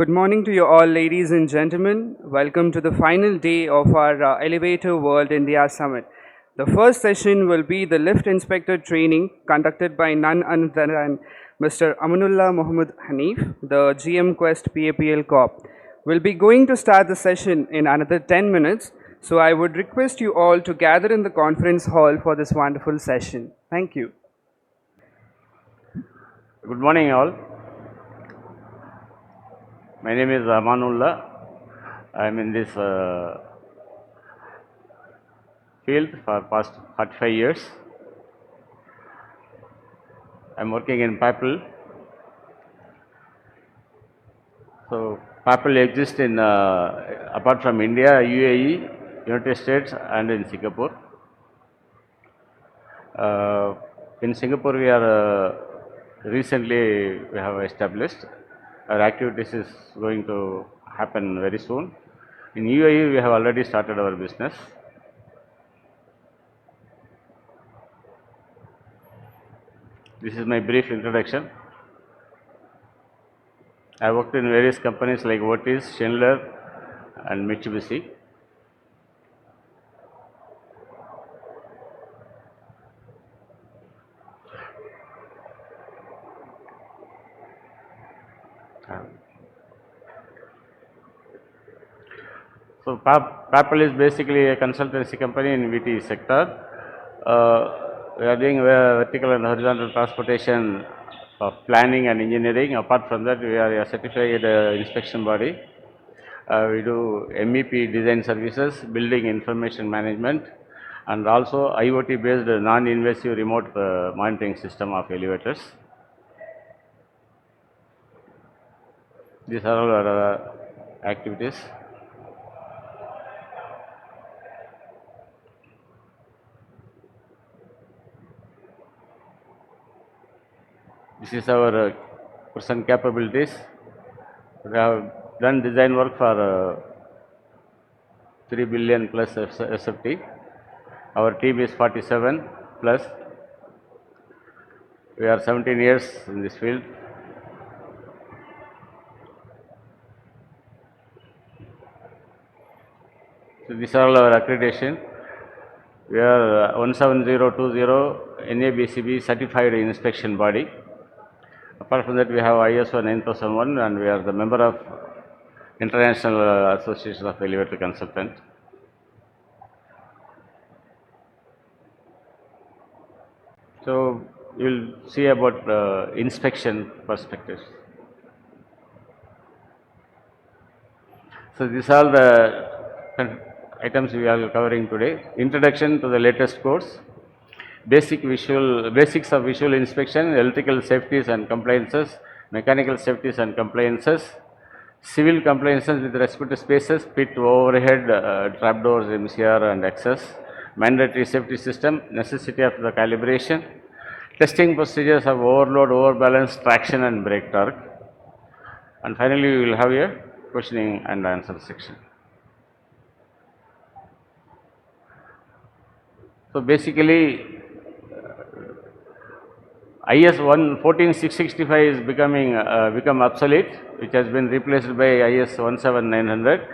Good morning to you all, ladies and gentlemen. Welcome to the final day of our Elevator World India Summit. The first session will be the lift inspector training conducted by none other than Mr. Amanullah Md Haneef, the GM Quest PAPL Corp. We'll be going to start the session in another 10 minutes, so I would request you all to gather in the conference hall for this wonderful session. Thank you. Good morning, all. My name is Amanullah. I am in this field for past 45 years. I am working in PAPL. So, PAPL exists in apart from India, UAE, United States, and in Singapore. In Singapore, we are recently we have established. Our activities is going to happen very soon. In UAE, we have already started our business. This is my brief introduction. I worked in various companies like Otis, Schindler, and Mitsubishi. So, PAPL is basically a consultancy company in VT sector. We are doing vertical and horizontal transportation of planning and engineering. Apart from that, we are a certified inspection body. We do MEP design services, building information management, and also IoT based non-invasive remote monitoring system of elevators. These are all our activities. This is our present capabilities. We have done design work for 3 billion plus SFT. Our team is 47 plus. We are 17 years in this field. So these are all our accreditation. We are 17020 NABCB certified inspection body. Apart from that, we have ISO 9001 and we are the member of International Association of Elevator Consultants. So, you will see about inspection perspectives. So, these are the items we are covering today. Introduction to the latest course, basics of visual inspection, electrical safeties and compliances, mechanical safeties and compliances, civil compliances with respect to spaces, pit, overhead, trapdoors, MCR and access, mandatory safety system, necessity of the calibration, testing procedures of overload, overbalance, traction and brake torque. And finally, we will have a questioning and answer section. So basically, IS 14665 is become obsolete, which has been replaced by IS 17900.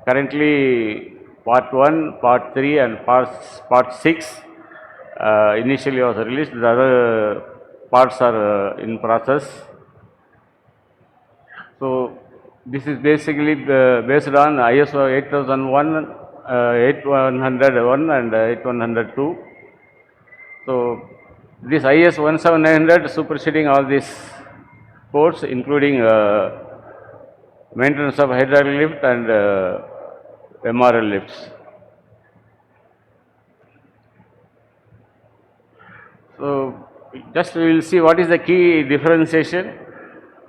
Currently, Part 1, Part 3 and Part 6 initially was released. The other parts are in process. So, this is basically based on ISO 8001, 8101 and 8102. So, this IS 17900 superseding all these codes, including maintenance of hydraulic lift and MRL lifts. So, just we will see what is the key differentiation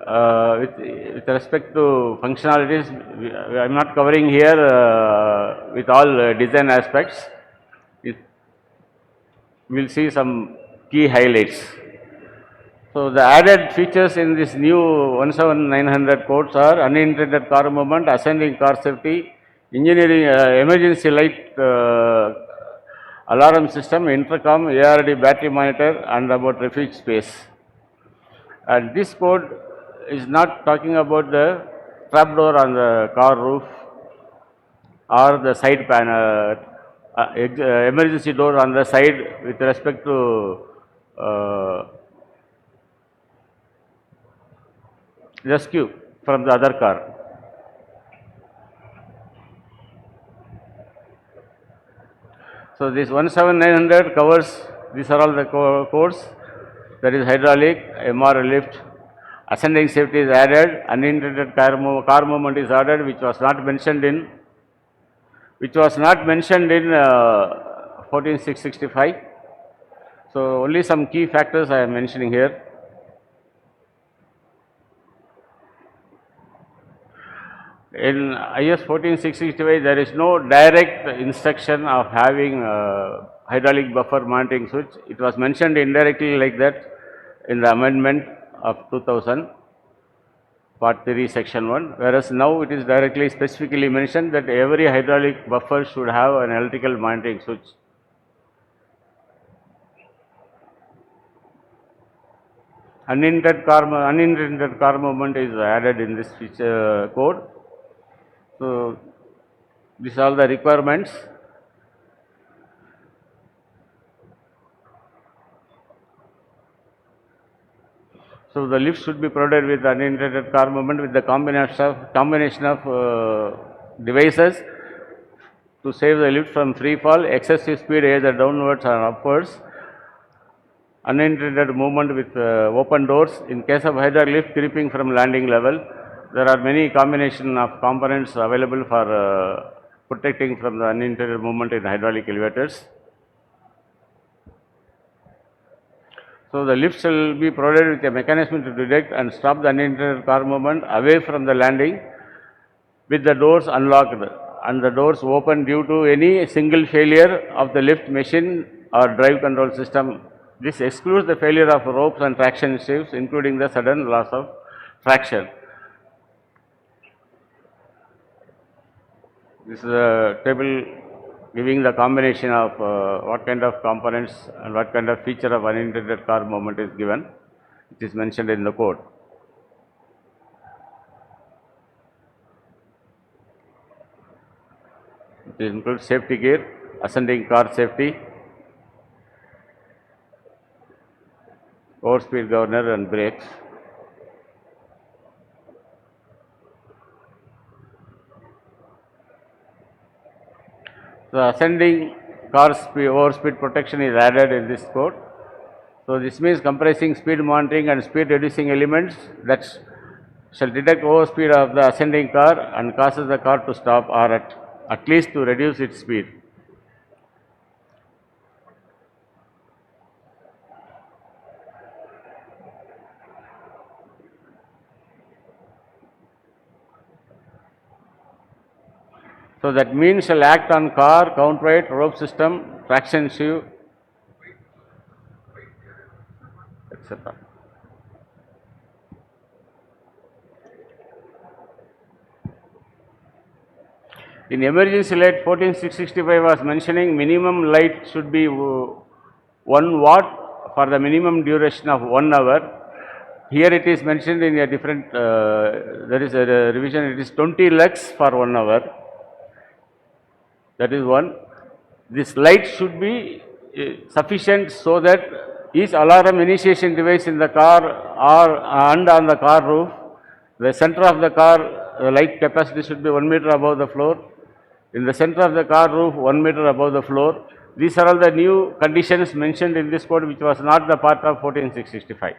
with respect to functionalities. I am not covering here with all design aspects. We will see some key highlights. So, the added features in this new 17900 codes are unintended car movement, ascending car safety, engineering, emergency light alarm system, intercom, ARD battery monitor and about refuge space. And this code is not talking about the trapdoor on the car roof or the side panel, emergency door on the side with respect to rescue from the other car. So this 17900 covers, these are all the codes, that is hydraulic, MR lift, ascending safety is added, unintended car movement is added, which was not mentioned in 14665. So only some key factors I am mentioning here. In IS 14665, there is no direct instruction of having hydraulic buffer monitoring switch. It was mentioned indirectly like that in the amendment of 2000, part 3, section 1, whereas now it is directly specifically mentioned that every hydraulic buffer should have an electrical monitoring switch. Unintended car movement is added in this code. So these are all the requirements. So the lift should be provided with unintended car movement with the combination of devices to save the lift from free fall, excessive speed either downwards or upwards, unintended movement with open doors. In case of hydraulic lift creeping from landing level, there are many combination of components available for protecting from the unintended movement in hydraulic elevators. So the lift shall be provided with a mechanism to detect and stop the unintended car movement away from the landing with the doors unlocked and the doors open due to any single failure of the lift machine or drive control system. This excludes the failure of ropes and traction shafts, including the sudden loss of traction. This is a table giving the combination of what kind of components and what kind of feature of unintended car movement is given. It is mentioned in the code. It includes safety gear, ascending car safety, overspeed governor and brakes. The ascending car overspeed protection is added in this code. So this means comprising speed monitoring and speed reducing elements that shall detect overspeed of the ascending car and causes the car to stop or at least to reduce its speed. So that means shall act on car, counterweight, rope system, traction shoe, etc. In emergency light 14665 was mentioning minimum light should be 1 watt for the minimum duration of 1 hour. Here it is mentioned in a different, there is a revision, it is 20 lux for 1 hour. That is one. This light should be sufficient so that each alarm initiation device in the car or and on the car roof, the center of the car, the light capacity should be 1 meter above the floor. In the center of the car roof, 1 meter above the floor. These are all the new conditions mentioned in this code, which was not the part of 14665.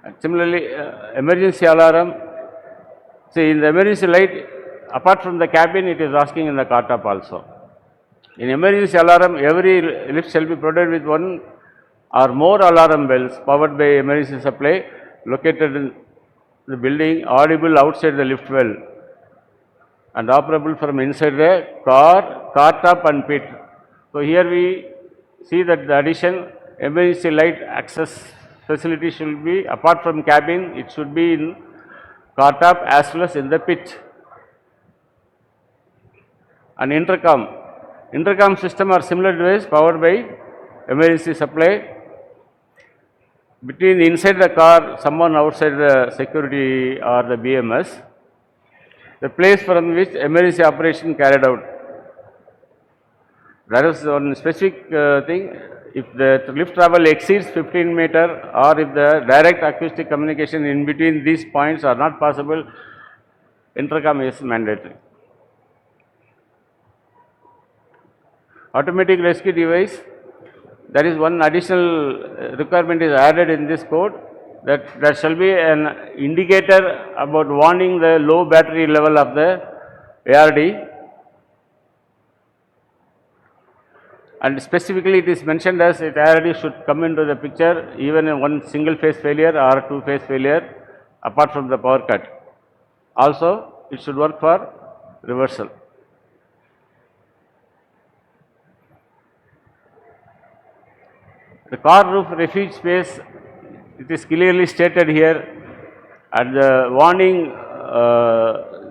And similarly, emergency alarm. See, in the emergency light, apart from the cabin, it is asking in the car top also. In emergency alarm, every lift shall be provided with 1 or more alarm bells powered by emergency supply located in the building, audible outside the lift well and operable from inside the car top and pit. So here we see that the addition emergency light access facility should be apart from cabin, it should be in car top as well as in the pit. And intercom system or similar device powered by emergency supply between inside the car, someone outside the security or the BMS, the place from which emergency operation carried out. There is one specific thing, if the lift travel exceeds 15 meter or if the direct acoustic communication in between these points are not possible, intercom is mandatory. Automatic rescue device, there is one additional requirement is added in this code, that there shall be an indicator about warning the low battery level of the ARD, and specifically it is mentioned as it ARD should come into the picture even in one single phase failure or two phase failure apart from the power cut. Also it should work for reversal. The car roof refuge space, it is clearly stated here, and the warning,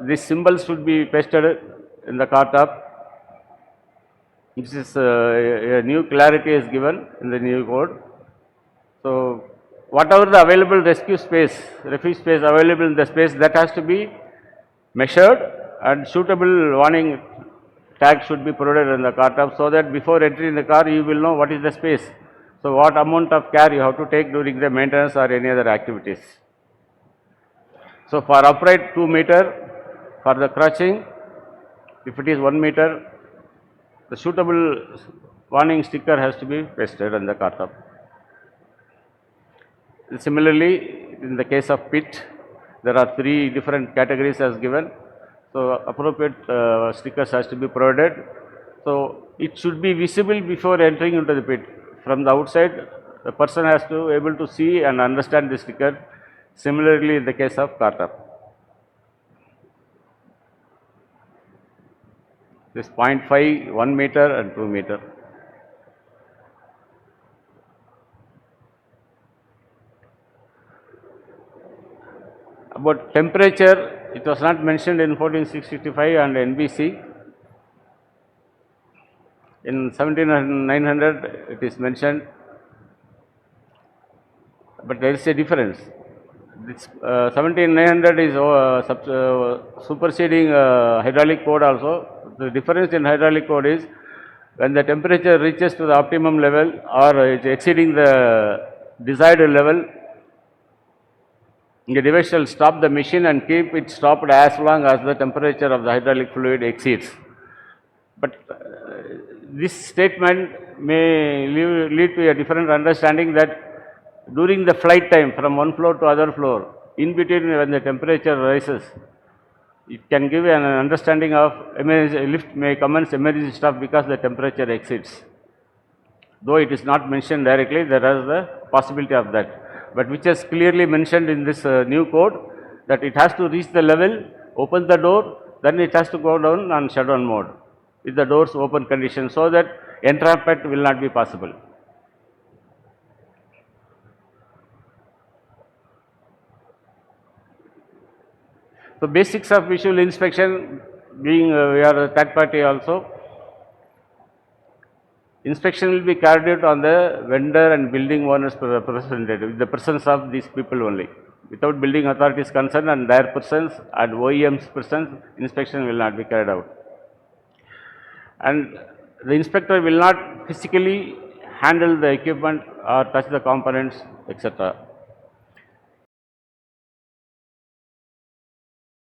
these symbols should be pasted in the car top. This is a new clarity is given in the new code. So, whatever the available rescue space, refuge space available in the space, that has to be measured, and suitable warning tag should be provided in the car top, so that before entering the car you will know what is the space. So, what amount of care you have to take during the maintenance or any other activities. So, for upright 2 meter, for the crouching, if it is 1 meter, the suitable warning sticker has to be pasted on the car top. Similarly, in the case of pit, there are 3 different categories as given. So, appropriate stickers has to be provided. So, it should be visible before entering into the pit. From the outside, the person has to able to see and understand the sticker. Similarly, in the case of car top. This 0.5, 1 meter and 2 meter. About temperature, it was not mentioned in 14665 and NBC. In 17900 it is mentioned, but there is a difference. This 17900 is superseding hydraulic code also. The difference in hydraulic code is when the temperature reaches to the optimum level or is exceeding the desired level, the device shall stop the machine and keep it stopped as long as the temperature of the hydraulic fluid exceeds. But this statement may lead to a different understanding, that during the flight time from one floor to other floor, in between when the temperature rises, it can give an understanding of lift may commence emergency stop because the temperature exceeds. Though it is not mentioned directly, there is the possibility of that, but which is clearly mentioned in this new code, that it has to reach the level, open the door, then it has to go down on shutdown mode with the doors open condition, so that entrapment will not be possible. So, basics of visual inspection, being we are a third party also, inspection will be carried out on the vendor and building owners representative, with the presence of these people only. Without building authorities concerned and their presence and OEM's presence, inspection will not be carried out. And the inspector will not physically handle the equipment or touch the components, etc.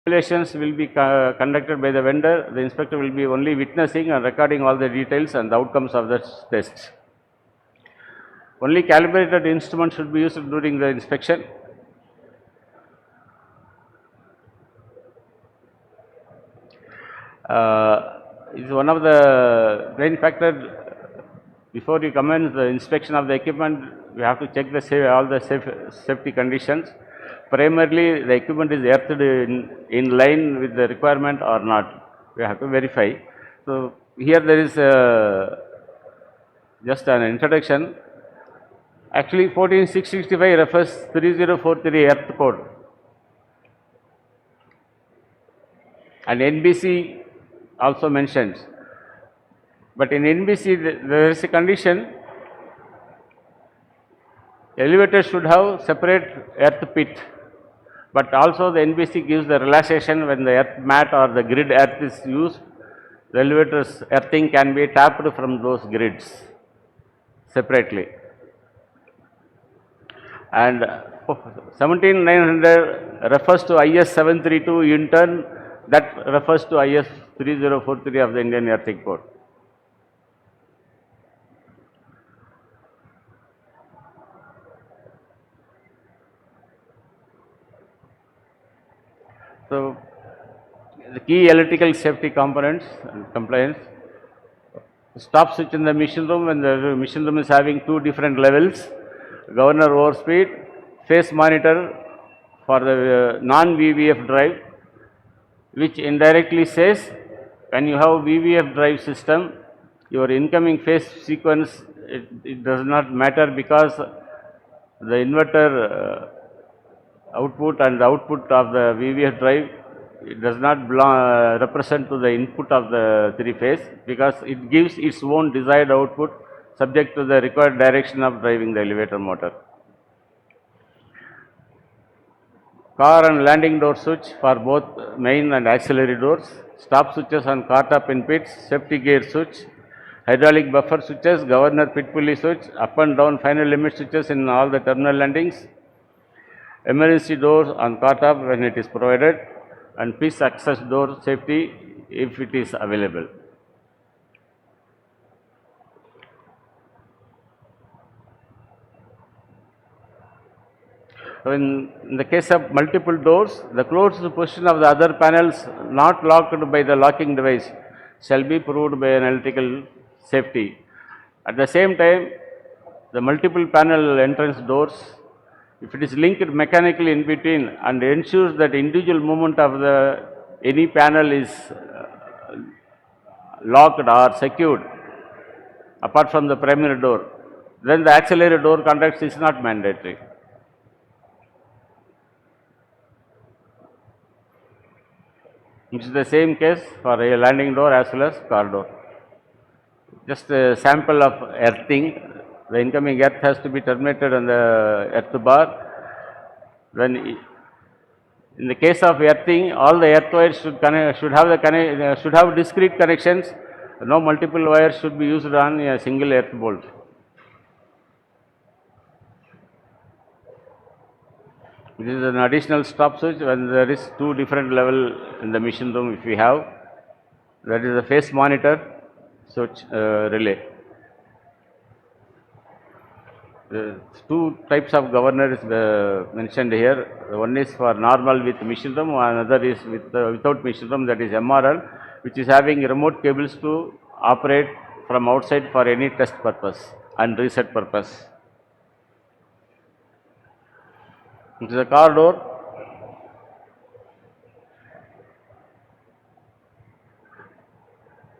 Evaluations will be conducted by the vendor. The inspector will be only witnessing and recording all the details and the outcomes of the tests. Only calibrated instruments should be used during the inspection. Is one of the main factor. Before you commence the inspection of the equipment, we have to check all the safety conditions. Primarily, the equipment is earthed in line with the requirement or not. We have to verify. So, here there is just an introduction. Actually, 14665 refers 3043 earth code, and NBC also mentions. But in NBC, there is a condition, Elevator should have separate earth pit, but also the NBC gives the relaxation when the earth mat or the grid earth is used. The elevator's earthing can be tapped from those grids separately. And 17900 refers to IS 732 in turn, that refers to IS 3043 of the Indian Earthing Code. So, the key electrical safety components and compliance: stop switch in the machine room when the machine room is having two different levels, governor overspeed, phase monitor for the non-VVF drive, which indirectly says when you have VVF drive system, your incoming phase sequence, it does not matter, because the inverter output and the output of the VVF drive, it does not represent to the input of the three phase, because it gives its own desired output subject to the required direction of driving the elevator motor. Car and landing door switch for both main and auxiliary doors, stop switches on car top in pits, safety gear switch, hydraulic buffer switches, governor pit pulley switch, up and down final limit switches in all the terminal landings, emergency doors on car top when it is provided, and PIS access door safety if it is available. So, in the case of multiple doors, the closed position of the other panels not locked by the locking device shall be proved by an electrical safety. At the same time, the multiple panel entrance doors, if it is linked mechanically in between and ensures that individual movement of the any panel is locked or secured apart from the primary door, then the auxiliary door contacts is not mandatory. It is the same case for a landing door as well as car door. Just a sample of earthing. The incoming earth has to be terminated on the earth bar. When in the case of earthing, all the earth wires should have discrete connections. No multiple wires should be used on a single earth bolt. This is an additional stop switch when there is two different level in the machine room. If we have, that is a phase monitor switch relay. Two types of governor is mentioned here. One is for normal with machine room, another is without machine room, that is MRL, which is having remote cables to operate from outside for any test purpose and reset purpose. It is a car door.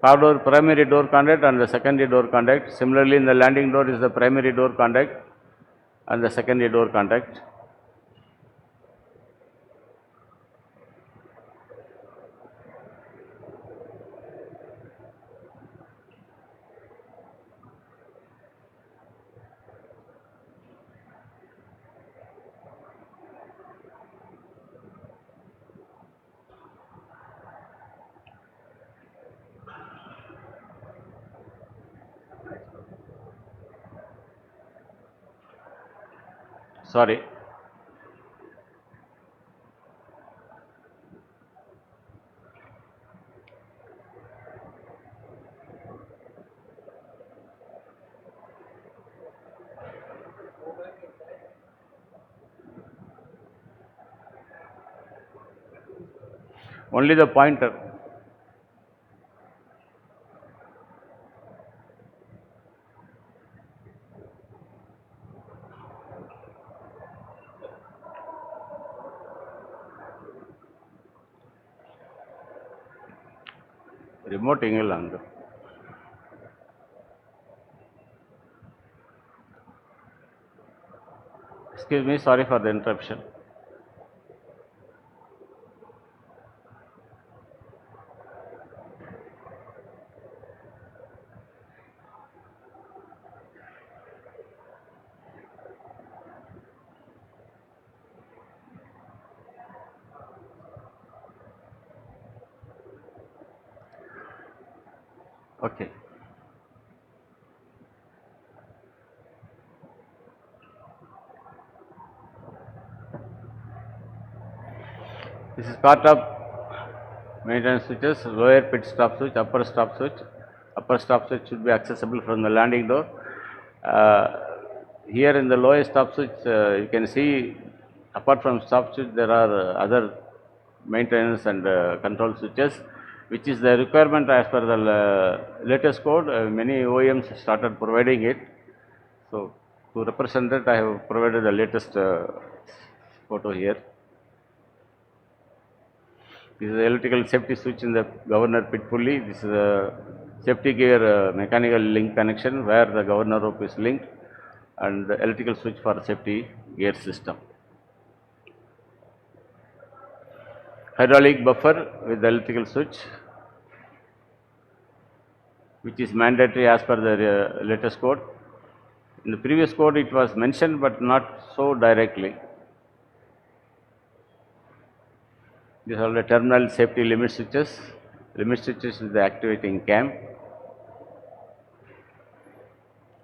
Car door primary door contact and the secondary door contact. Similarly, in the landing door is the primary door contact and the secondary door contact. Sorry. Only the pointer. Remote angle on the. Excuse me, sorry for the interruption. Okay. This is part of maintenance switches, lower pit stop switch, upper stop switch. Upper stop switch should be accessible from the landing door. Here in the lower stop switch, you can see apart from stop switch, there are other maintenance and control switches, which is the requirement as per the latest code. Many OEMs started providing it. So, to represent that, I have provided the latest photo here. This is the electrical safety switch in the governor pit pulley. This is a safety gear mechanical link connection where the governor rope is linked, and the electrical switch for safety gear system. Hydraulic buffer with the electrical switch, which is mandatory as per the latest code. In the previous code it was mentioned, but not so directly. These are the terminal safety limit switches. Limit switches is the activating cam.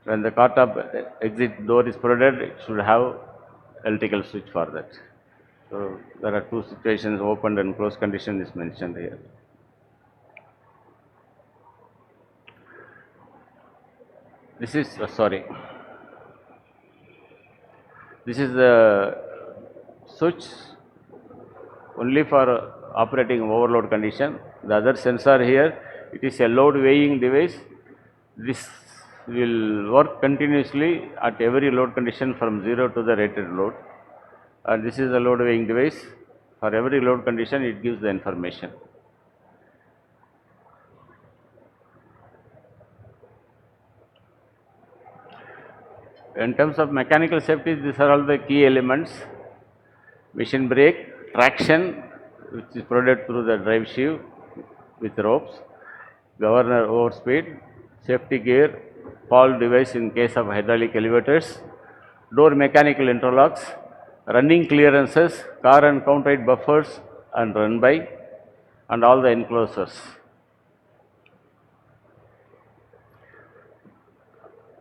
When the car top exit door is provided, it should have electrical switch for that. So, there are two situations, open and closed condition is mentioned here. This is, this is the switch only for operating overload condition. The other sensor here, it is a load weighing device. This will work continuously at every load condition from 0 to the rated load. And this is the load weighing device. For every load condition, it gives the information. In terms of mechanical safety, these are all the key elements. Machine brake, traction, which is provided through the drive sheave with ropes, governor overspeed, safety gear, fall device in case of hydraulic elevators, door mechanical interlocks, running clearances, car and counter buffers and run by, and all the enclosures.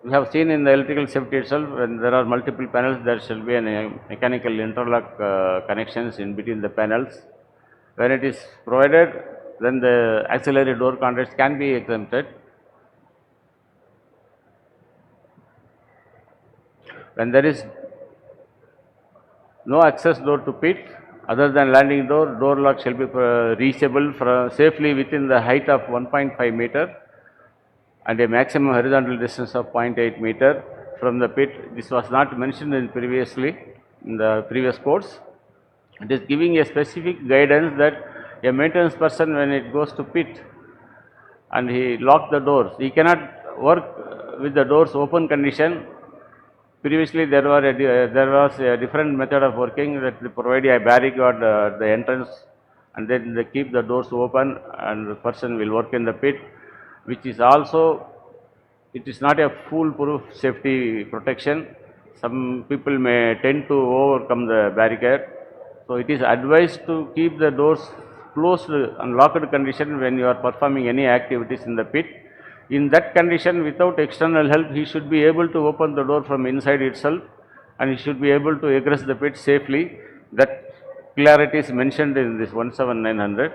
We have seen in the electrical safety itself, when there are multiple panels, there shall be a mechanical interlock connections in between the panels. When it is provided, then the auxiliary door contacts can be exempted. When there is no access door to pit, other than landing door, door lock shall be reachable safely within the height of 1.5 meter and a maximum horizontal distance of 0.8 meter from the pit. This was not mentioned in the previous codes. It is giving a specific guidance that a maintenance person, when it goes to pit and he lock the doors, he cannot work with the doors open condition. Previously, there was a different method of working, that they provide a barricade at the entrance, and then they keep the doors open and the person will work in the pit, which is also, it is not a foolproof safety protection. Some people may tend to overcome the barricade. So, it is advised to keep the doors closed and locked condition when you are performing any activities in the pit. In that condition, without external help, he should be able to open the door from inside itself, and he should be able to egress the pit safely. That clarity is mentioned in this 17900.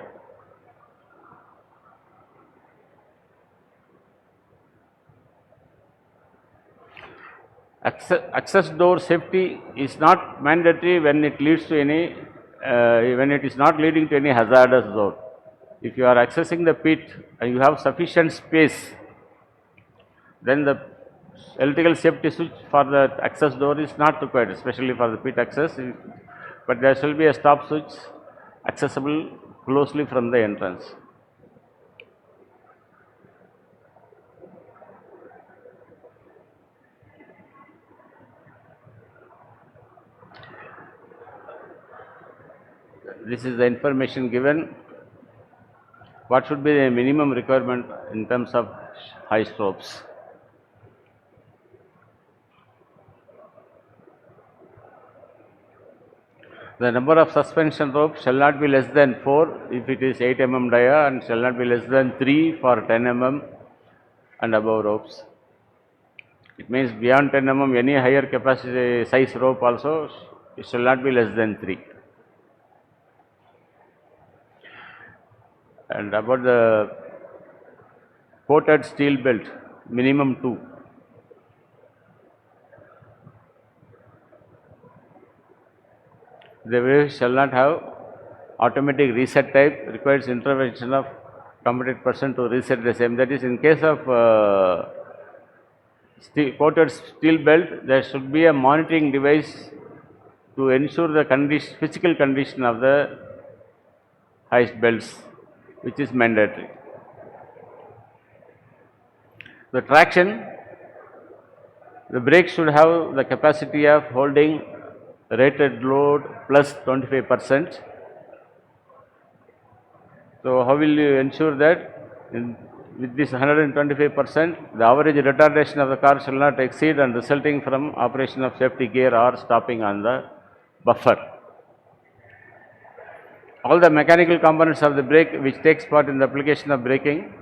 Access door safety is not mandatory when it leads to any, when it is not leading to any hazardous zone. If you are accessing the pit and you have sufficient space, then the electrical safety switch for the access door is not required, especially for the pit access, but there shall be a stop switch accessible closely from the entrance. This is the information given. What should be the minimum requirement in terms of high ropes? The number of suspension ropes shall not be less than 4 if it is 8 mm dia, and shall not be less than 3 for 10 mm. and above ropes. It means beyond 10 mm, any higher capacity size rope also, it shall not be less than 3. And about the coated steel belt, minimum 2. The wave shall not have automatic reset type, requires intervention of competent person to reset the same. That is, in case of coated steel belt, there should be a monitoring device to ensure the physical condition of the heist belts, which is mandatory. The traction, the brake should have the capacity of holding rated load plus 25%. So, how will you ensure that? With this 125%, the average retardation of the car shall not exceed and resulting from operation of safety gear or stopping on the buffer. All the mechanical components of the brake which takes part in the application of braking,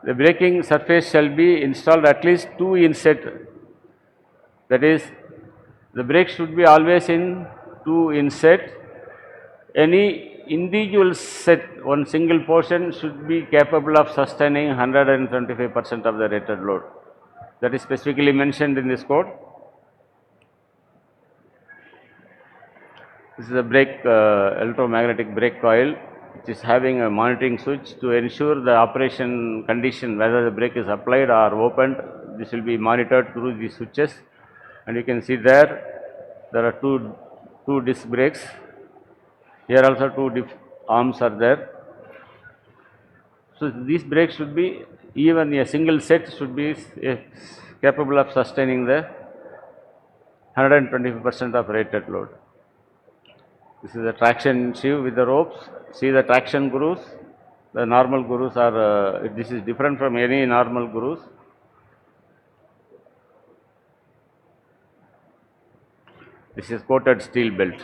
the braking surface shall be installed at least 2 in set. That is, the brake should be always in 2 in set. Any individual set, one single portion should be capable of sustaining 125% of the rated load. That is specifically mentioned in this code. This is a brake, electromagnetic brake coil, which is having a monitoring switch to ensure the operation condition, whether the brake is applied or opened. This will be monitored through these switches. And you can see there are two disc brakes. Here also two arms are there. So, these brakes should be, even a single set should be capable of sustaining the 125% of rated load. This is the traction sheave with the ropes. See the traction grooves. The normal grooves are, this is different from any normal grooves. This is coated steel belt.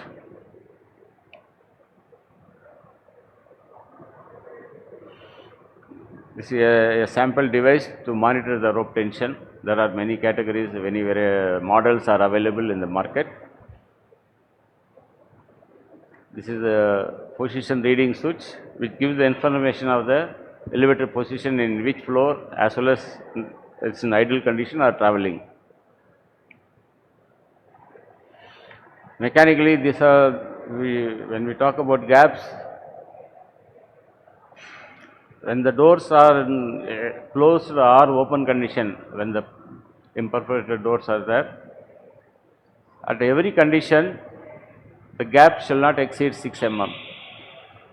This is a sample device to monitor the rope tension. There are many categories, many models are available in the market. This is a position reading switch which gives the information of the elevator position in which floor as well as it's in idle condition or traveling. Mechanically, these are, when we talk about gaps, when the doors are in closed or open condition, when the imperforated doors are there, at every condition, the gap shall not exceed 6 mm.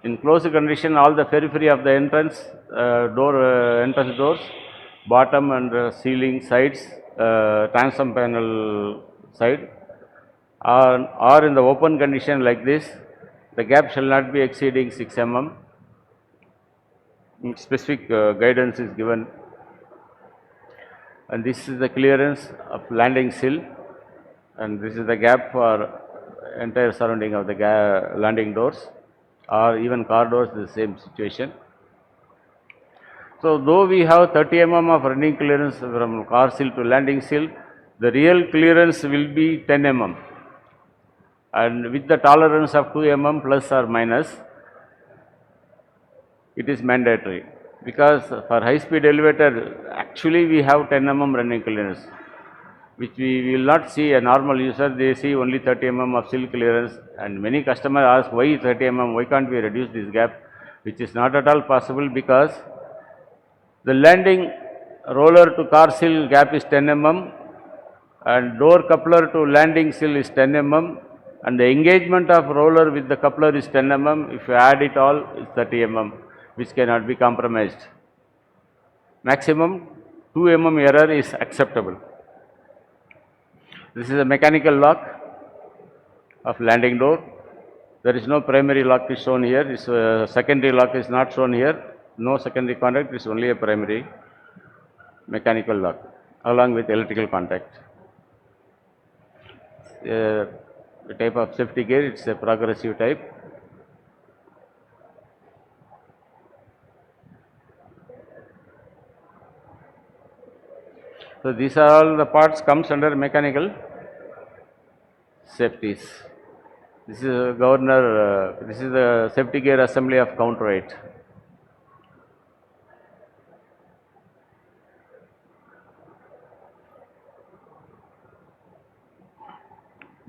In closed condition, all the periphery of the entrance entrance doors, bottom and ceiling sides, transom panel side, are in the open condition like this, the gap shall not be exceeding 6 mm. Specific guidance is given, and this is the clearance of landing sill, and this is the gap for entire surrounding of the landing doors, or even car doors, the same situation. So, though we have 30 mm of running clearance from car sill to landing sill, the real clearance will be 10 mm, and with the tolerance of 2 mm plus or minus, it is mandatory, because for high speed elevator actually we have 10 mm running clearance, which we will not see a normal user, they see only 30 mm of sill clearance, and many customers ask why 30 mm, why can't we reduce this gap, which is not at all possible, because the landing roller to car sill gap is 10 mm and door coupler to landing sill is 10 mm, and the engagement of roller with the coupler is 10 mm, if you add it all is 30 mm, which cannot be compromised. Maximum 2 mm error is acceptable. This is a mechanical lock of landing door. There is no primary lock is shown here, this secondary lock is not shown here, no secondary contact, it is only a primary mechanical lock along with electrical contact. The type of safety gear, it is a progressive type. So these are all the parts comes under mechanical safeties. This is a governor, this is the safety gear assembly of counterweight.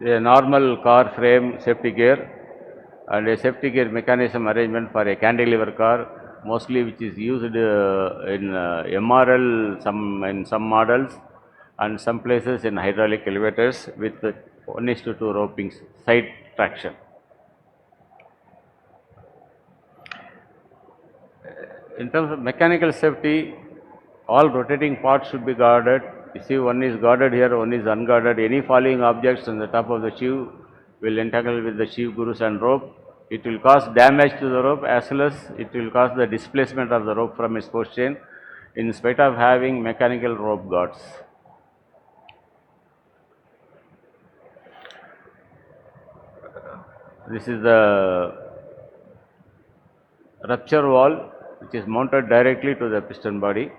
A normal car frame safety gear and a safety gear mechanism arrangement for a cantilever car, mostly which is used in MRL in some models and some places in hydraulic elevators with 1:2 roping side traction. In terms of mechanical safety, all rotating parts should be guarded. You see, one is guarded here, one is unguarded. Any falling objects on the top of the sheave will entangle with the sheave grooves and rope. It will cause damage to the rope as well as it will cause the displacement of the rope from its post chain in spite of having mechanical rope guards. This is the rupture valve which is mounted directly to the piston body.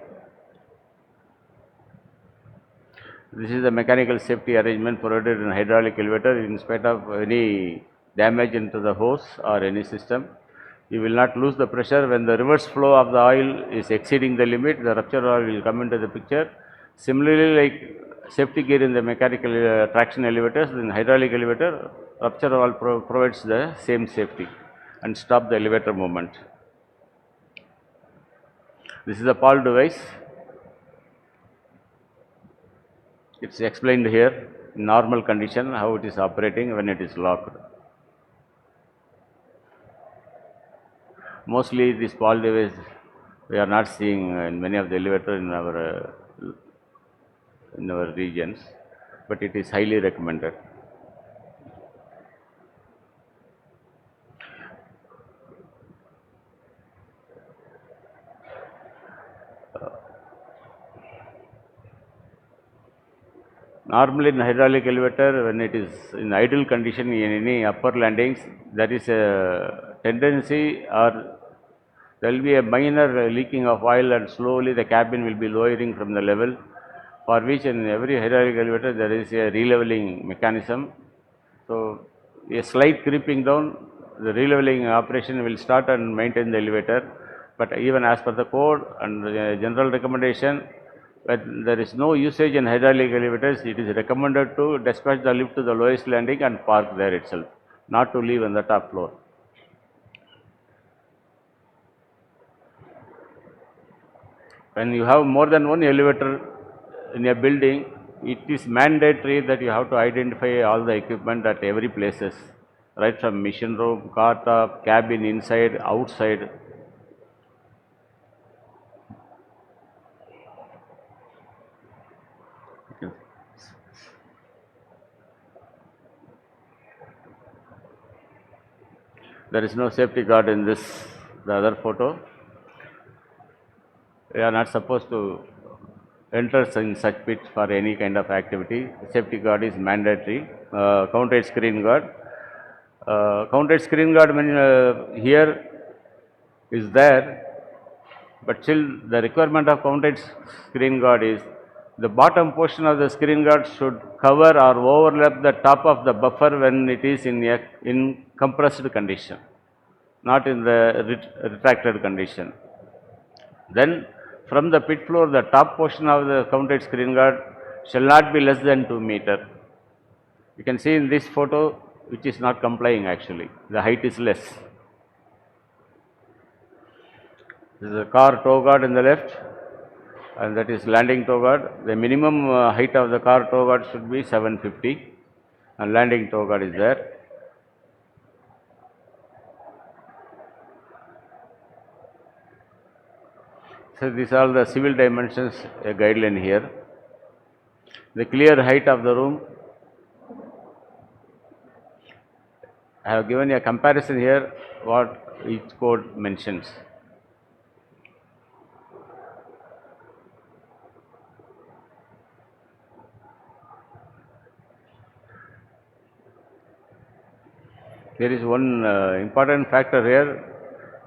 This is the mechanical safety arrangement provided in hydraulic elevator in spite of any damage into the hose or any system. You will not lose the pressure when the reverse flow of the oil is exceeding the limit, the rupture valve will come into the picture. Similarly, like safety gear in the mechanical traction elevators, in hydraulic elevator, rupture valve provides the same safety and stop the elevator movement. This is a PAL device. It's explained here in normal condition how it is operating when it is locked. Mostly this PAL device we are not seeing in many of the elevators in our regions, but it is highly recommended. Normally in hydraulic elevator, when it is in idle condition in any upper landings, there is a tendency or there will be a minor leaking of oil and slowly the cabin will be lowering from the level, for which in every hydraulic elevator there is a releveling mechanism. So a slight creeping down, the releveling operation will start and maintain the elevator. But even as per the code and the general recommendation, when there is no usage in hydraulic elevators, it is recommended to dispatch the lift to the lowest landing and park there itself, not to leave on the top floor. When you have more than one elevator in a building, it is mandatory that you have to identify all the equipment at every places, right from machine room, car top, cabin, inside, outside. There is no safety guard in this, the other photo. We are not supposed to enter in such pit for any kind of activity. Safety guard is mandatory. Counted screen guard. Counted screen guard here is there, but still the requirement of counted screen guard is the bottom portion of the screen guard should cover or overlap the top of the buffer when it is in compressed condition, not in the retracted condition. Then from the pit floor, the top portion of the counted screen guard shall not be less than 2 meter. You can see in this photo, which is not complying actually, the height is less. This is a car tow guard in the left, and that is landing tow guard. The minimum height of the car tow guard should be 750, and landing tow guard is there. So these are the civil dimensions, a guideline here. The clear height of the room. I have given a comparison here what each code mentions. There is one important factor here.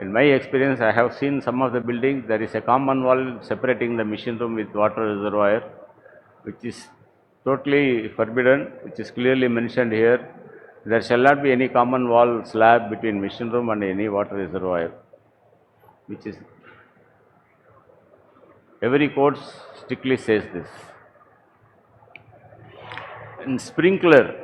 In my experience, I have seen some of the buildings, there is a common wall separating the machine room with water reservoir. which is totally forbidden, which is clearly mentioned here. There shall not be any common wall slab between machine room and any water reservoir, which is every code strictly says this. In sprinkler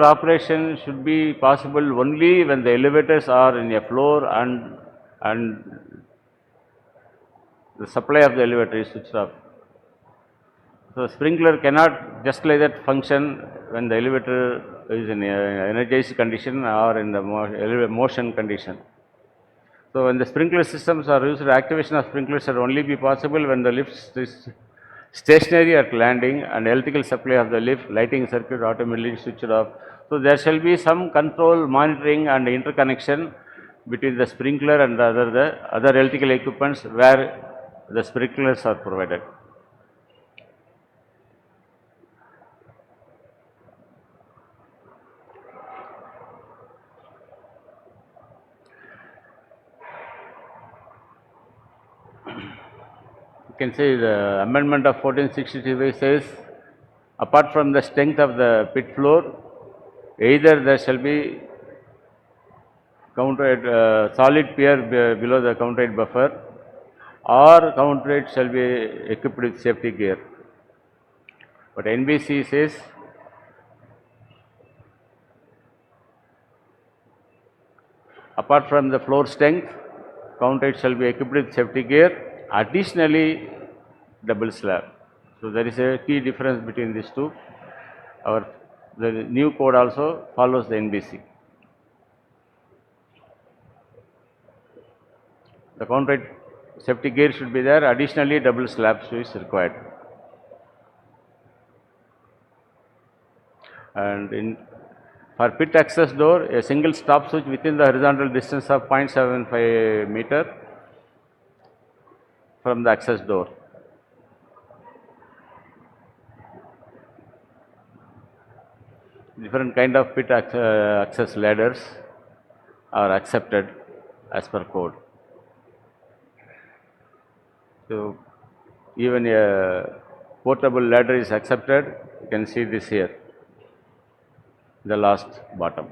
operation should be possible only when the elevators are in a floor and the supply of the elevator is switched off. So sprinkler cannot just like that function when the elevator is in energized condition or in the motion condition. So when the sprinkler systems are used, activation of sprinklers should only be possible when the lift is stationary at landing and electrical supply of the lift, lighting circuit automatically switched off. So there shall be some control, monitoring and interconnection between the sprinkler and the other electrical equipments where the sprinklers are provided. You can say the amendment of 1463 says, apart from the strength of the pit floor, either there shall be solid pier below the counterweight buffer, or counterweight shall be equipped with safety gear. But NBC says apart from the floor strength, counterweight shall be equipped with safety gear, additionally double slab. So there is a key difference between these two. The new code also follows the NBC. The counterweight safety gear should be there, additionally double slab is required. And for pit access door, a single stop switch within the horizontal distance of 0.75 meter from the access door. Different kind of pit access ladders are accepted as per code. So even a portable ladder is accepted. You can see this here, the last bottom.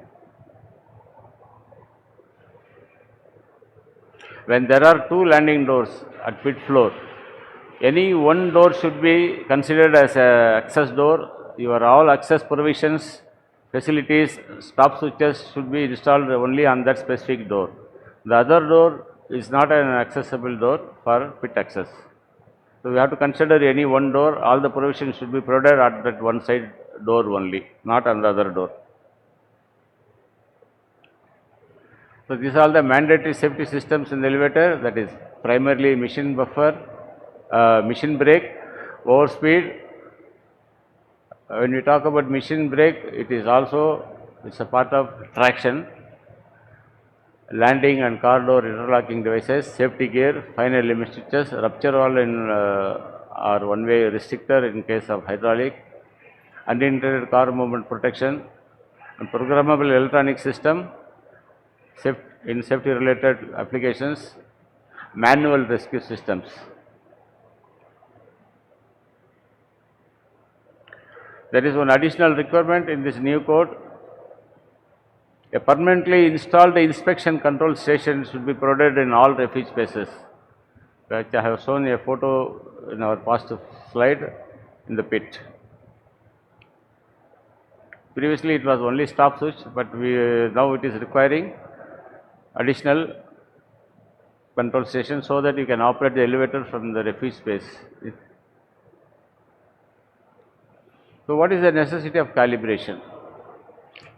When there are two landing doors at pit floor, any one door should be considered as a access door. Your all access provisions, facilities, stop switches should be installed only on that specific door. The other door is not an accessible door for pit access. So we have to consider any one door, all the provisions should be provided at that one side door only, not on the other door. So these are all the mandatory safety systems in the elevator, that is primarily machine buffer, machine brake, overspeed. When we talk about machine brake, it's a part of traction, landing and car door interlocking devices, safety gear, final limit switches, rupture valve or one-way restrictor in case of hydraulic, uninterrupted car movement protection, and programmable electronic system in safety related applications, manual rescue systems. There is one additional requirement in this new code. A permanently installed inspection control station should be provided in all refuge spaces, which I have shown a photo in our past slide in the pit. Previously it was only stop switch, but now it is requiring additional control station so that you can operate the elevator from the refuge space. So what is the necessity of calibration?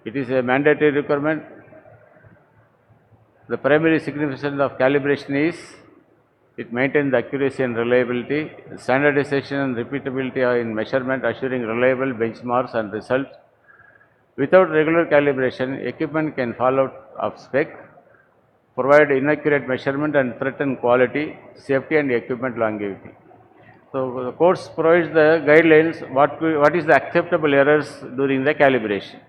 It is a mandatory requirement. The primary significance of calibration is it maintains the accuracy and reliability, standardization and repeatability in measurement, assuring reliable benchmarks and results. Without regular calibration, equipment can fall out of spec, provide inaccurate measurement and threaten quality, safety and equipment longevity. So the course provides the guidelines what is the acceptable errors during the calibration.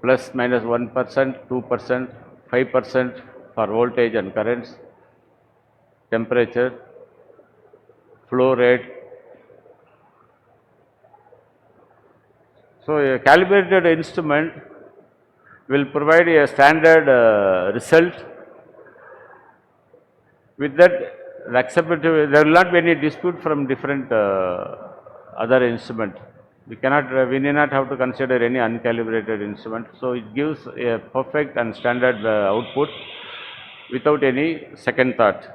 Plus minus 1%, 2%, 5%, for voltage and currents, temperature, flow rate. So, a calibrated instrument will provide a standard result. With that, the acceptable, there will not be any dispute from different other instrument. We need not have to consider any uncalibrated instrument. So, it gives a perfect and standard output without any second thought.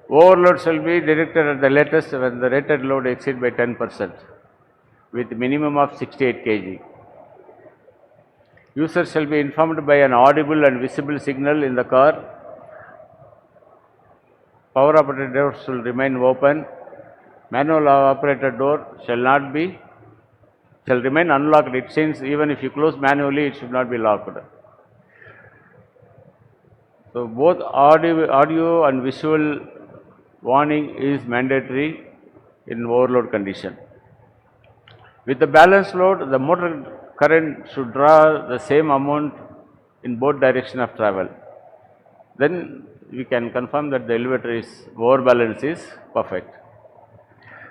Overload shall be detected at the latest when the rated load exceeds by 10% with minimum of 68 kg. User shall be informed by an audible and visible signal in the car. Power operated door shall remain open. Manual operated door shall remain unlocked. It seems even if you close manually, it should not be locked. So, both audio and visual warning is mandatory in overload condition. With the balanced load, the motor current should draw the same amount in both direction of travel. Then we can confirm that the elevator is overbalance is perfect.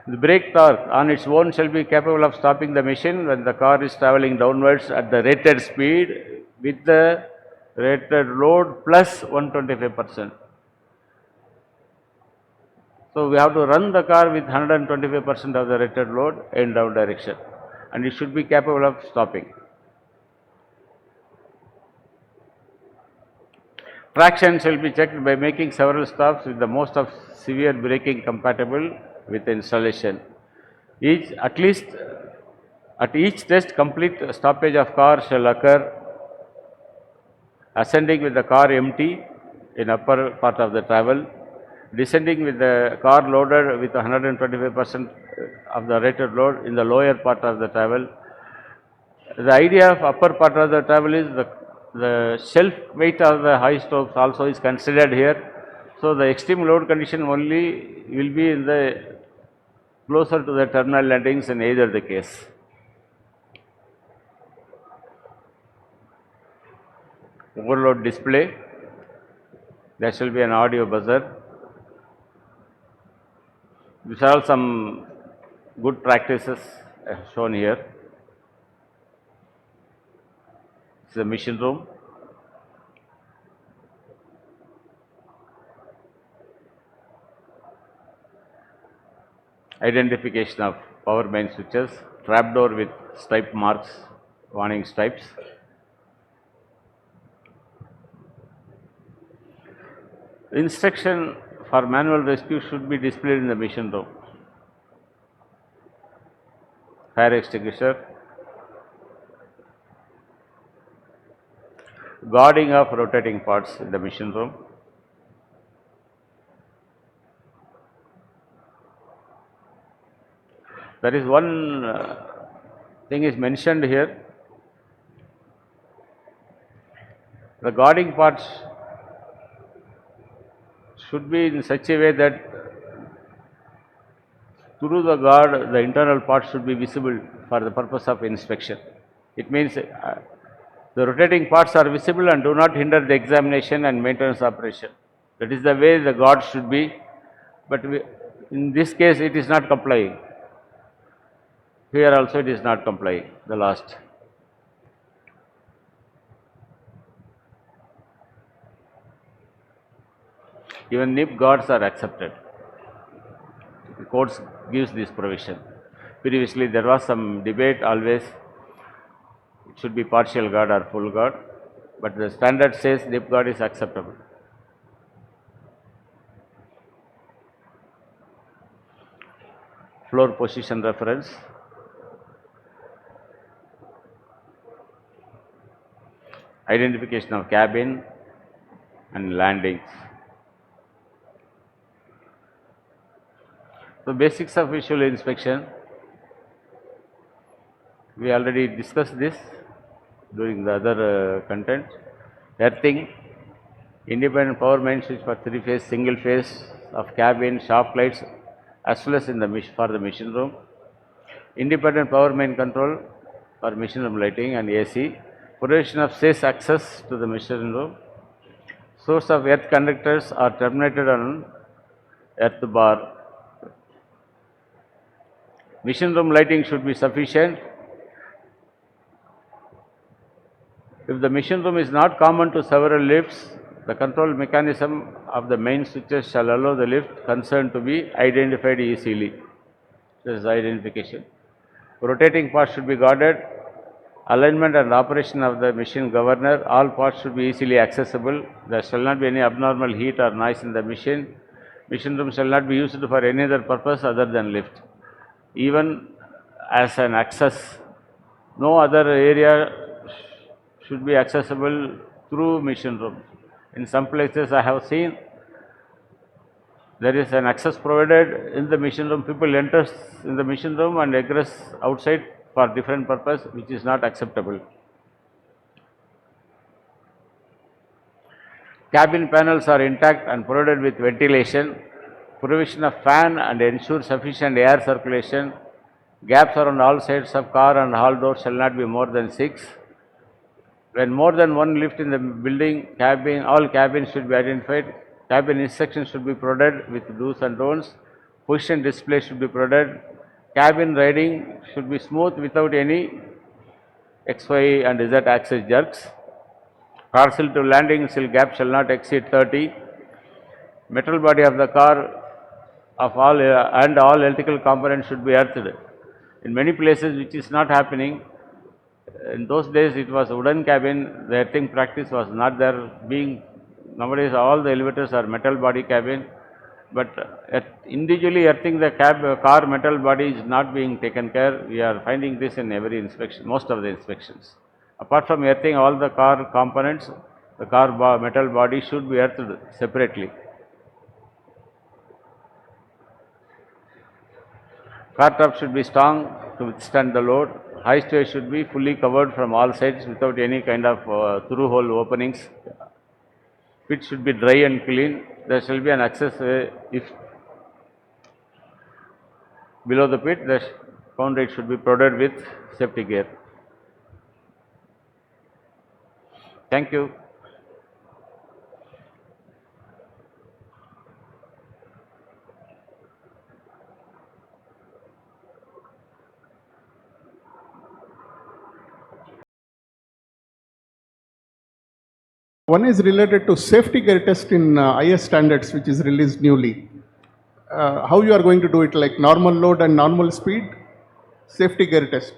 The brake torque on its own shall be capable of stopping the machine when the car is traveling downwards at the rated speed with the rated load plus 125%. So, we have to run the car with 125% of the rated load in down direction, and it should be capable of stopping. Traction shall be checked by making several stops with the most of severe braking compatible with the installation. At each test, complete stoppage of car shall occur, ascending with the car empty in upper part of the travel, descending with the car loaded with 125% of the rated load in the lower part of the travel. The idea of upper part of the travel is the shelf weight of the high stokes also is considered here. So, the extreme load condition only will be in the closer to the terminal landings in either the case. Overload display, there shall be an audio buzzer. These are all some good practices shown here. This is the machine room. Identification of power main switches, trapdoor with stripe marks, warning stripes. Instruction for manual rescue should be displayed in the machine room. Fire extinguisher, guarding of rotating parts in the machine room. There is one thing is mentioned here. The guarding parts should be in such a way that through the guard, the internal parts should be visible for the purpose of inspection. It means the rotating parts are visible and do not hinder the examination and maintenance operation. That is the way the guard should be, but in this case it is not complying. Here also it is not complying, the last. Even nip guards are accepted. The courts gives this provision. Previously there was some debate always, it should be partial guard or full guard, but the standard says nip guard is acceptable. Floor position reference. Identification of cabin and landings. So, basics of visual inspection, we already discussed this during the other content. Earthing, independent power main switch for 3-phase, single phase of cabin, shaft lights as well as in the for the machine room. independent power main control for machine room lighting and AC, provision of safe access to the machine room, source of earth conductors are terminated on earth bar. Machine room lighting should be sufficient. If the machine room is not common to several lifts, the control mechanism of the main switches shall allow the lift concerned to be identified easily. This is identification. Rotating parts should be guarded. Alignment and operation of the machine governor, all parts should be easily accessible. There shall not be any abnormal heat or noise in the machine. Machine room shall not be used for any other purpose other than lift. Even as an access, no other area should be accessible through machine room. In some places I have seen there is an access provided in the machine room. People enter in the machine room and egress outside for different purpose, which is not acceptable. Cabin panels are intact and provided with ventilation. Provision of fan and ensure sufficient air circulation. Gaps around all sides of car and hall doors shall not be more than 6. When more than one lift in the building, all cabins should be identified. Cabin instructions should be provided with do's and don'ts. Position display should be provided. Cabin riding should be smooth without any X, Y and Z axis jerks. Car sill to landing sill gap shall not exceed 30. Metal body of the car of all and all electrical components should be earthed. In many places which is not happening, in those days it was wooden cabin, the earthing practice was not there. Nowadays all the elevators are metal body cabin, but individually earthing the car metal body is not being taken care. We are finding this in every inspection, most of the inspections. Apart from earthing all the car components, the car metal body should be earthed separately. Car top should be strong to withstand the load. Highway should be fully covered from all sides without any kind of through hole openings. Pit should be dry and clean. There shall be an access if below the pit, the conduit should be provided with safety gear. Thank you. One is related to safety gear test in IS standards, which is released newly. How you are going to do it, like normal load and normal speed? Safety gear test.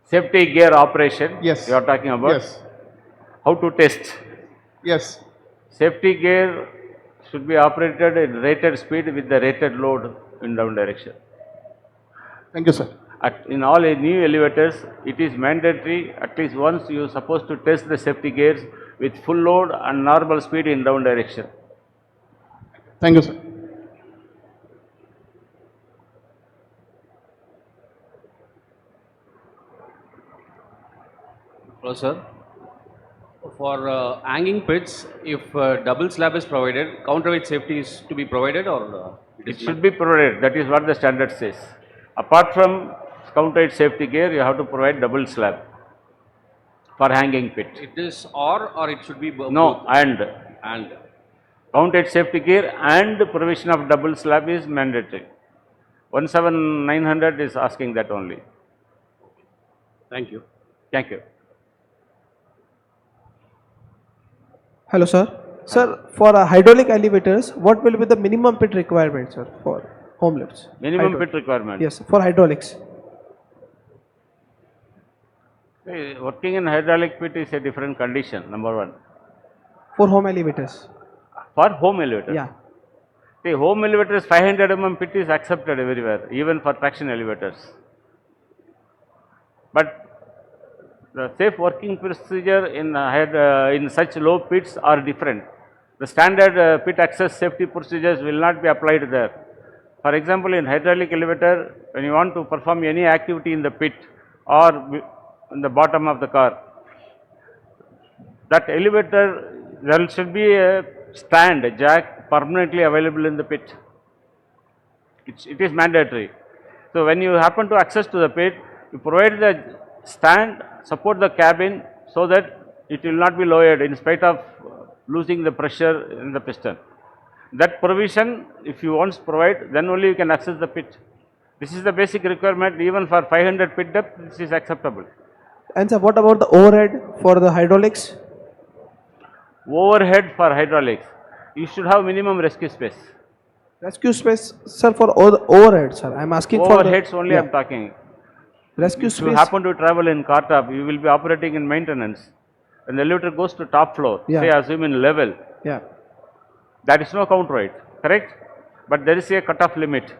Safety gear operation, Yes. you are talking about? Yes. How to test? Yes. Safety gear should be operated at rated speed with the rated load in down direction. Thank you, sir. In all new elevators, it is mandatory at least once you are supposed to test the safety gears with full load and normal speed in down direction. Thank you, sir. Hello, sir. For hanging pits, if double slab is provided, counterweight safety is to be provided, or It should be provided, that is what the standard says. Apart from counterweight safety gear, you have to provide double slab for hanging pit. It is or it should be both? No, and And counted safety gear and provision of double slab is mandatory. 17900 is asking that only. thank you. Thank you. Hello, sir. Sir, for hydraulic elevators, what will be the minimum pit requirement, sir, for home lifts? Minimum Hydraulic. pit requirement. Yes, for hydraulics. Working in hydraulic pit is a different condition, number one. For home elevators. For home elevators. Yeah. The home elevators 500 pit is accepted everywhere, even for traction elevators. But the safe working procedure in such low pits are different. The standard pit access safety procedures will not be applied there. For example, in hydraulic elevator, when you want to perform any activity in the pit or in the bottom of the car, that elevator, there should be a stand, a jack permanently available in the pit. It is mandatory. So when you happen to access to the pit, you provide the stand, support the cabin so that it will not be lowered in spite of losing the pressure in the piston. That provision, if you once provide, then only you can access the pit. This is the basic requirement. Even for 500 pit depth, this is acceptable. And sir, what about the overhead for the hydraulics? Overhead for hydraulics, you should have minimum rescue space. Rescue space, sir, for all the overhead, sir. I'm asking for the Overheads only I am talking. rescue If you space. happen to travel in car top, you will be operating in maintenance. When the elevator goes to top floor, Yeah. say assume in level, Yeah. that is no counterweight, correct? But there is a cutoff limit.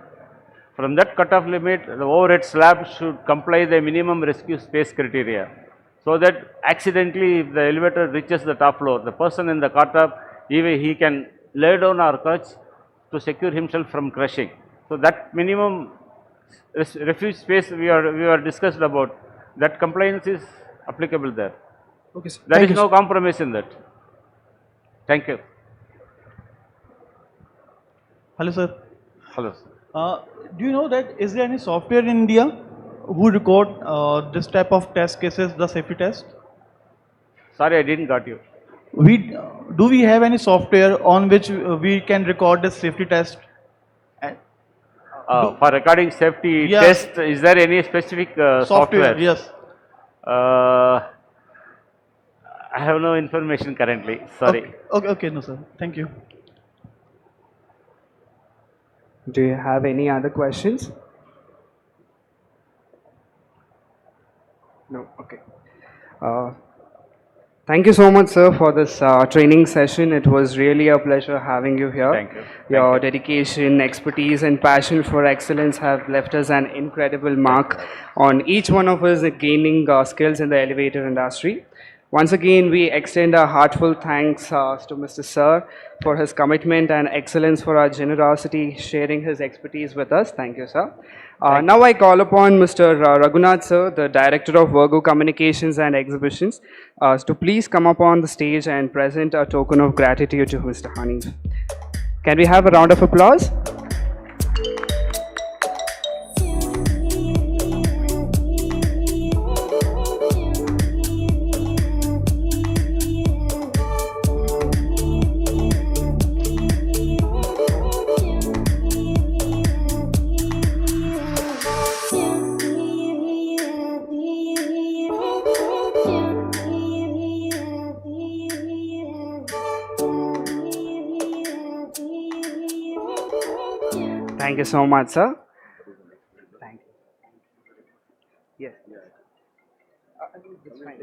From that cutoff limit, the overhead slab should comply the minimum rescue space criteria. So that accidentally, if the elevator reaches the top floor, the person in the car top, even he can lay down or crouch to secure himself from crushing. So that minimum refuge space we are discussed about, that compliance is applicable there. Okay, sir. There Thank is you, no sir. compromise in that. Thank you. Hello, sir. Hello, sir. Do you know that is there any software in India who record this type of test cases, the safety test? Sorry, I didn't got you. We do we have any software on which we can record the safety test? And For recording safety Yeah. test, is there any specific software? yes. I have no information currently. Sorry. Okay, no, sir. Thank you. Do you have any other questions? No, okay. Uh, Thank you so much, sir, for this training session. It was really a pleasure having you here. Thank you. Your Thank you. dedication, expertise, and passion for excellence have left us an incredible mark on each one of us gaining skills in the elevator industry. Once again, we extend our heartfelt thanks to Mr. Sir for his commitment and excellence, for our generosity sharing his expertise with us. Thank you, sir. Now I call upon Mr. Raghunath sir, the Director of Virgo Communications and Exhibitions, to please come up on the stage and present a token of gratitude to Mr. Haneef. Can we have a round of applause? Thank you so much, sir. Thank you. Yes. It's fine.